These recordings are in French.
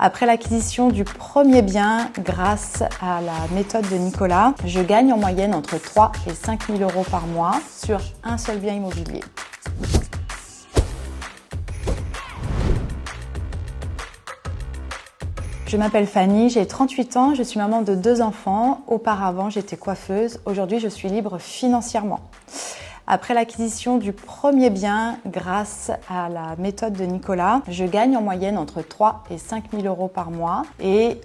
Après l'acquisition du premier bien, grâce à la méthode de Nicolas, je gagne en moyenne entre 3 et 5 000 € par mois sur un seul bien immobilier. Je m'appelle Fanny, j'ai 38 ans, je suis maman de 2 enfants. Auparavant, j'étais coiffeuse. Aujourd'hui, je suis libre financièrement. Après l'acquisition du premier bien, grâce à la méthode de Nicolas, je gagne en moyenne entre 3 et 5 000 € par mois. Et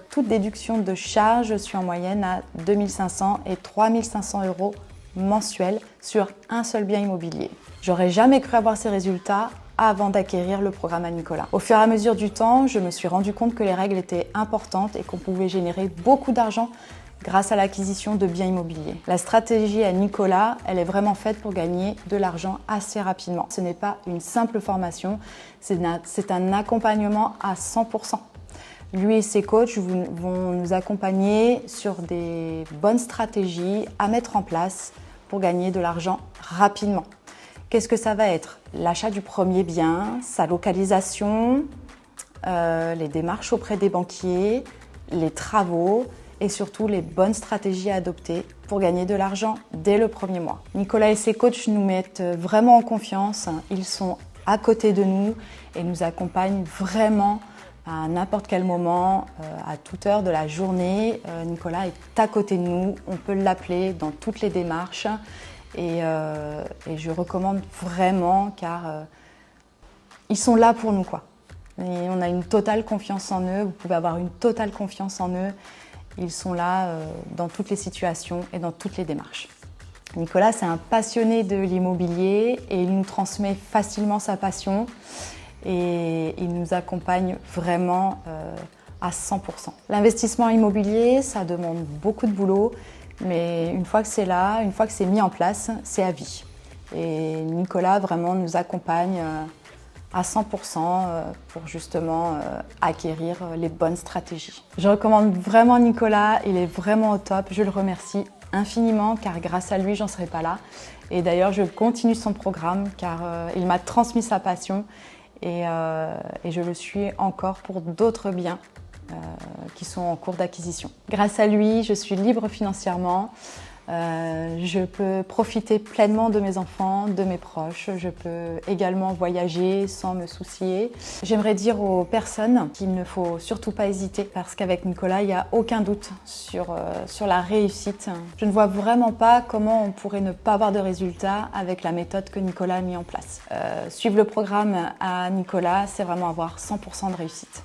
toute déduction de charges, je suis en moyenne à 2 500 et 3 500 € mensuels sur un seul bien immobilier. J'aurais jamais cru avoir ces résultats avant d'acquérir le programme à Nicolas. Au fur et à mesure du temps, je me suis rendu compte que les règles étaient importantes et qu'on pouvait générer beaucoup d'argent grâce à l'acquisition de biens immobiliers. La stratégie à Nicolas, elle est vraiment faite pour gagner de l'argent assez rapidement. Ce n'est pas une simple formation, c'est un accompagnement à 100%. Lui et ses coachs vont nous accompagner sur des bonnes stratégies à mettre en place pour gagner de l'argent rapidement. Qu'est-ce que ça va être? L'achat du premier bien, sa localisation, les démarches auprès des banquiers, les travaux et surtout les bonnes stratégies à adopter pour gagner de l'argent dès le premier mois. Nicolas et ses coachs nous mettent vraiment en confiance. Ils sont à côté de nous et nous accompagnent vraiment à n'importe quel moment, à toute heure de la journée. Nicolas est à côté de nous, on peut l'appeler dans toutes les démarches. Et je recommande vraiment car ils sont là pour nous, quoi. Et on a une totale confiance en eux, vous pouvez avoir une totale confiance en eux. Ils sont là dans toutes les situations et dans toutes les démarches. Nicolas, c'est un passionné de l'immobilier et il nous transmet facilement sa passion et il nous accompagne vraiment à 100%. L'investissement immobilier, ça demande beaucoup de boulot. Mais une fois que c'est là, une fois que c'est mis en place, c'est à vie. Et Nicolas vraiment nous accompagne à 100% pour justement acquérir les bonnes stratégies. Je recommande vraiment Nicolas, il est vraiment au top. Je le remercie infiniment car grâce à lui, j'en serais pas là. Et d'ailleurs, je continue son programme car il m'a transmis sa passion et je le suis encore pour d'autres biens qui sont en cours d'acquisition. Grâce à lui, je suis libre financièrement, je peux profiter pleinement de mes enfants, de mes proches, je peux également voyager sans me soucier. J'aimerais dire aux personnes qu'il ne faut surtout pas hésiter parce qu'avec Nicolas, il n'y a aucun doute sur la réussite. Je ne vois vraiment pas comment on pourrait ne pas avoir de résultats avec la méthode que Nicolas a mis en place. Suivre le programme à Nicolas, c'est vraiment avoir 100% de réussite.